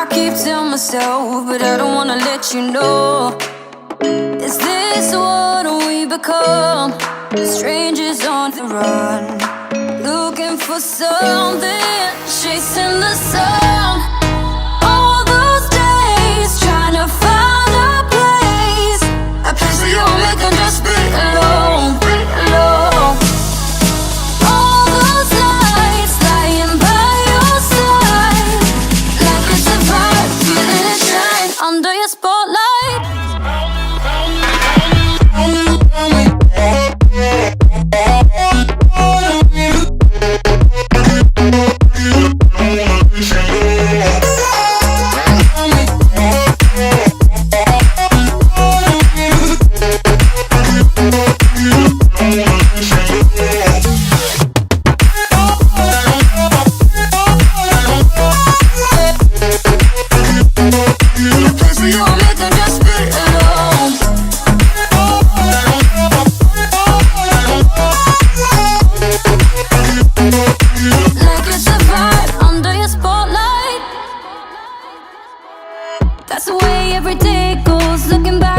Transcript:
I keep telling myself, but I don't wanna let you know. Is this what we become? Strangers on the run, looking for something, chasing the sun. All those days trying to find a place where you'll make them just be alone, be alone. All those nights lying by your side, like it's a vibe, feeling it shine under your spotlight. That's the way every day goes, looking back